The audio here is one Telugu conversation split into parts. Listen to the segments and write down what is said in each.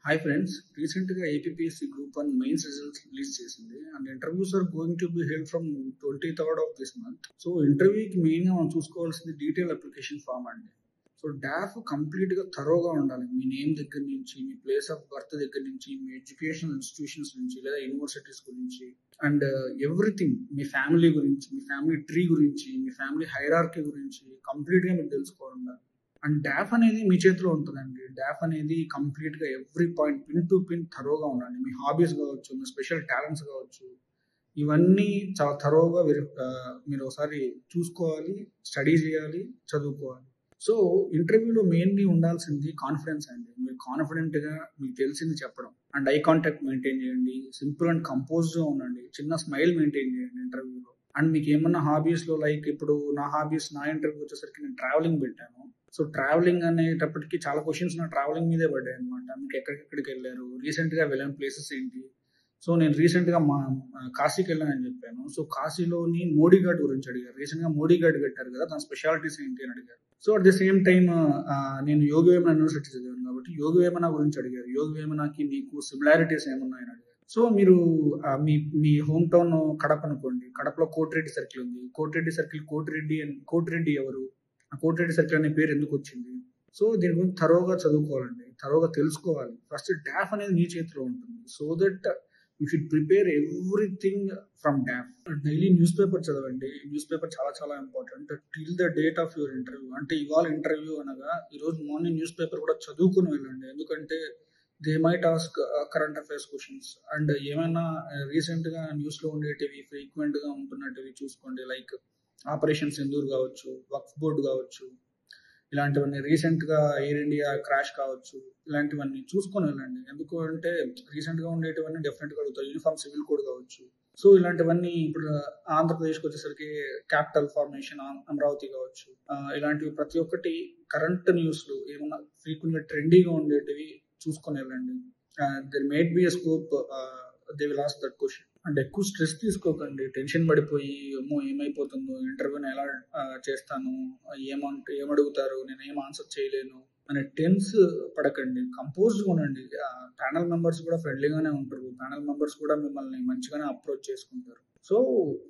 Hi friends, recently APPSC Group 1 mains results release చేసింది and interviews are going to be held from 23rd of this month. So ఇంటర్వ్యూకి మెయిన్గా మనం చూసుకోవాల్సింది డీటెయిల్ అప్లికేషన్ ఫామ్ అండి. సో డాఫ్ కంప్లీట్గా థరోగా ఉండాలి. మీ నేమ్ దగ్గర నుంచి, మీ ప్లేస్ ఆఫ్ బర్త్ దగ్గర నుంచి, మీ ఎడ్యుకేషనల్ ఇన్స్టిట్యూషన్స్ నుంచి లేదా యూనివర్సిటీస్ గురించి అండ్ ఎవ్రీథింగ్, మీ ఫ్యామిలీ గురించి, మీ ఫ్యామిలీ ట్రీ గురించి, మీ ఫ్యామిలీ హైరార్కీ గురించి కంప్లీట్గా మీకు తెలుసుకోవాలి. అండ్ డాఫ్ అనేది మీ చేతిలో ఉంటుందండి. డాఫ్ అనేది కంప్లీట్గా every point pin to pin థరోగా ఉండాలి. మీ హాబీస్ కావచ్చు, మీ స్పెషల్ టాలెంట్స్ కావచ్చు, ఇవన్నీ చాలా థరోగా మీరు ఒకసారి చూసుకోవాలి, స్టడీ చేయాలి, చదువుకోవాలి. సో ఇంటర్వ్యూలో మెయిన్లీ ఉండాల్సింది కాన్ఫిడెన్స్ అండి. మీరు కాన్ఫిడెంట్గా మీకు తెలిసింది చెప్పడం అండ్ ఐ కాంటాక్ట్ మెయింటైన్ చేయండి, సింపుల్ అండ్ కంపోజ్డ్గా ఉండండి, చిన్న స్మైల్ మెయింటైన్ చేయండి ఇంటర్వ్యూలో. అండ్ మీకు ఏమన్నా హాబీస్లో లైక్ ఇప్పుడు నా ఇంటర్వ్యూ వచ్చేసరికి నేను ట్రావెలింగ్ పెట్టాను. సో ట్రావెలింగ్ అనేటప్పటికి చాలా క్వశ్చన్స్ నా ట్రావెలింగ్ మీదే పడ్డాయి అనమాట. మీకు ఎక్కడికి వెళ్ళారు, రీసెంట్గా వెళ్ళిన ప్లేసెస్ ఏంటి. సో నేను రీసెంట్గా కాశీకి వెళ్ళానని చెప్పాను. సో కాశీలోని మోడీ ఘాట్ గురించి అడిగారు. రీసెంట్గా మోడీ ఘాట్ కట్టారు కదా, దాని స్పెషాలిటీస్ ఏంటి అని అడిగారు. So at the same time నేను యోగి వేమన యూనివర్సిటీ చదివాను కాబట్టి యోగి వేమన గురించి అడిగారు. యోగి వేమనకి మీకు సిమిలారిటీస్ ఏమున్నాయని అడిగారు. సో మీరు మీ హోమ్ టౌన్ కడప అనుకోండి, కడపలో కోటిరెడ్డి సర్కిల్ ఉంది. కోటిరెడ్డి సర్కిల్ కోటిరెడ్డి ఎవరు, ఆ కోటిరెడ్డి సర్కిల్ అనే పేరు ఎందుకు వచ్చింది. సో దీని గురించి థరోగా చదువుకోవాలండి, థరోగా తెలుసుకోవాలి. ఫస్ట్ డాఫ్ అనేది మీ చేతిలో ఉంటుంది. So that you should prepare everything from DOF. Daily news paper చదవండి. న్యూస్ పేపర్ చాలా చాలా important till the date of your interview. అంటే ఇవాళ ఇంటర్వ్యూ అనగా ఈరోజు మార్నింగ్ న్యూస్ పేపర్ కూడా చదువుకుని వెళ్ళండి. ఎందుకంటే they might ask current affairs questions and ఏమైనా రీసెంట్గా న్యూస్లో ఉండేటివి, ఫ్రీక్వెంట్గా ఉంటున్నటివి చూసుకోండి. లైక్ ఆపరేషన్ సింధూర్ కావచ్చు, వక్ఫ్ బోర్డు కావచ్చు, ఇలాంటివన్నీ రీసెంట్గా ఎయిర్ ఇండియా క్రాష్ కావచ్చు, ఇలాంటివన్నీ చూసుకొని వెళ్ళండి. ఎందుకు అంటే రీసెంట్గా ఉండేటివన్నీ డెఫినెట్గా అడుగుతారు. యూనిఫామ్ సివిల్ కోడ్ కావచ్చు. సో ఇలాంటివన్నీ ఇప్పుడు ఆంధ్రప్రదేశ్కి వచ్చేసరికి క్యాపిటల్ ఫార్మేషన్ అమరావతి కావచ్చు, ఇలాంటివి ప్రతి ఒక్కటి కరెంట్ న్యూస్లు ఏమన్నా ఫ్రీక్వెంట్గా ట్రెండీగా ఉండేటివి చూసుకొని వెళ్ళండి. There might be a scope they will ask that question. And ఎక్కువ స్ట్రెస్ తీసుకోకండి. టెన్షన్ పడిపోయి అమ్మో ఏమైపోతుందో, ఇంటర్వ్యూని ఎలా చేస్తాను, ఏమడుగుతారు, నేను ఏం ఆన్సర్ చేయలేను అనే టెన్స్ పడకండి. కంపోజ్డ్గా ఉండండి. ప్యానల్ మెంబర్స్ కూడా ఫ్రెండ్లీగానే ఉంటారు. ప్యానల్ మెంబర్స్ కూడా మిమ్మల్ని మంచిగానే అప్రోచ్ చేసుకుంటారు. సో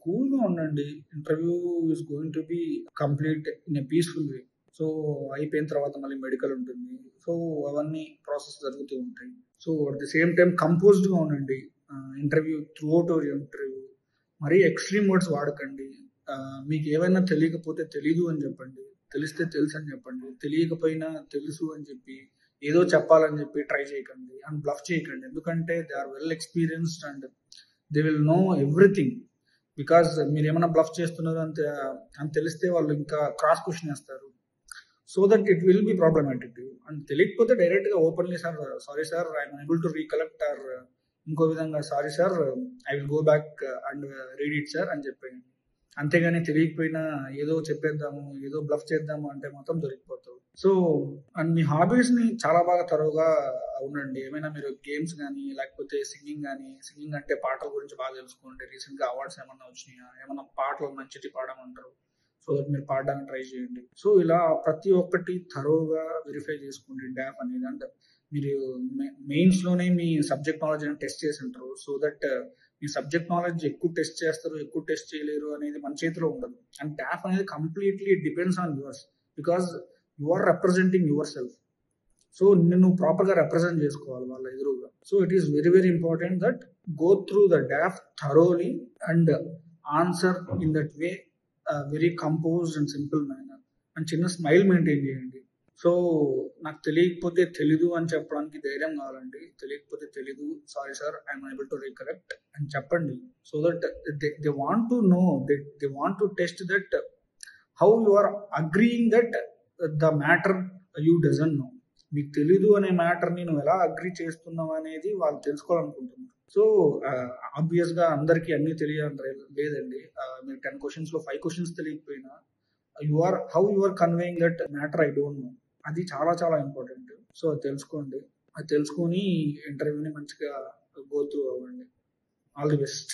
కూల్గా ఉండండి. Interview is going to be complete in a peaceful way. So అయిపోయిన తర్వాత మళ్ళీ మెడికల్ ఉంటుంది. సో అవన్నీ ప్రాసెస్ జరుగుతూ ఉంటాయి. So at the same time కంపోజ్డ్గా ఉండండి. ఇంటర్వ్యూ త్రూఅవుట్ అవర్ ఇంటర్వ్యూ మరీ ఎక్స్ట్రీమ్ వర్డ్స్ వాడకండి. మీకు ఏమైనా తెలియకపోతే తెలీదు అని చెప్పండి, తెలిస్తే తెలుసు అని చెప్పండి. తెలియకపోయినా తెలుసు అని చెప్పి ఏదో చెప్పాలని చెప్పి ట్రై చేయకండి అండ్ బ్లఫ్ చేయకండి. ఎందుకంటే they are well experienced and they will know everything. Because మీరు ఏమైనా బ్లఫ్ చేస్తున్నారు అని తెలిస్తే వాళ్ళు ఇంకా క్రాస్ క్వశ్చన్ వేస్తారు. So that it will be problematic. And తెలియకపోతే డైరెక్ట్గా openly sir sorry sir I'm able to recollect or ఇంకో విధంగా sorry sir I will go back and read it sir అని చెప్పాను. అంతేగాని తెలియకపోయినా ఏదో చెప్పేద్దాము, ఏదో బ్లఫ్ చేద్దాము అంటే మొత్తం దొరికిపోతావు. సో అండ్ మీ హాబీస్ని చాలా బాగా త్వరగా ఉండండి. ఏమైనా మీరు గేమ్స్ కానీ లేకపోతే సింగింగ్ అంటే పాటల గురించి బాగా తెలుసుకోండి. రీసెంట్గా అవార్డ్స్ ఏమన్నా వచ్చినాయా, ఏమన్నా పాటలు మంచిది పాడమంటారు, సో మీరు పాడడానికి ట్రై చేయండి. సో ఇలా ప్రతి ఒక్కటి థరోగా వెరిఫై చేసుకోండి డాఫ్ అనేది. అంటే మీరు మెయిన్స్లోనే మీ సబ్జెక్ట్ నాలెడ్జ్ అని టెస్ట్ చేసి ఉంటారు. సో దట్ మీ సబ్జెక్ట్ నాలెడ్జ్ ఎక్కువ టెస్ట్ చేస్తారు, ఎక్కువ టెస్ట్ చేయలేరు అనేది మన చేతిలో ఉండదు. అండ్ డాఫ్ అనేది completely depends on yours, because you are representing yourself. So నిన్ను ప్రాపర్గా రిప్రజెంట్ చేసుకోవాలి వాళ్ళ ఎదురుగా. So it is very very important that go through the DAF thoroughly and answer in that way, very composed and simple manner. And చిన్న స్మైల్ మెయింటైన్ చేయండి. సో నాకు తెలియకపోతే తెలీదు అని చెప్పడానికి ధైర్యం కావాలండి. తెలియకపోతే తెలీదు, sorry sir I'm able to recollect అని చెప్పండి. So that they want to know, they want to test that how you are agreeing that the matter you doesn't know. మీకు తెలీదు అనే మ్యాటర్ని నువ్వు ఎలా అగ్రీ చేస్తున్నావు అనేది వాళ్ళు తెలుసుకోవాలనుకుంటున్నారు. సో ఆబ్వియస్గా అందరికీ అన్నీ తెలియాలని లేదండి. మీరు 10 క్వశ్చన్స్లో 5 క్వశ్చన్స్ తెలియకపోయినా how you are conveying that matter I don't know, అది చాలా చాలా ఇంపార్టెంట్. సో అది తెలుసుకోండి. అది తెలుసుకొని ఇంటర్వ్యూని మంచిగా గో త్రూ అవ్వండి. All the best.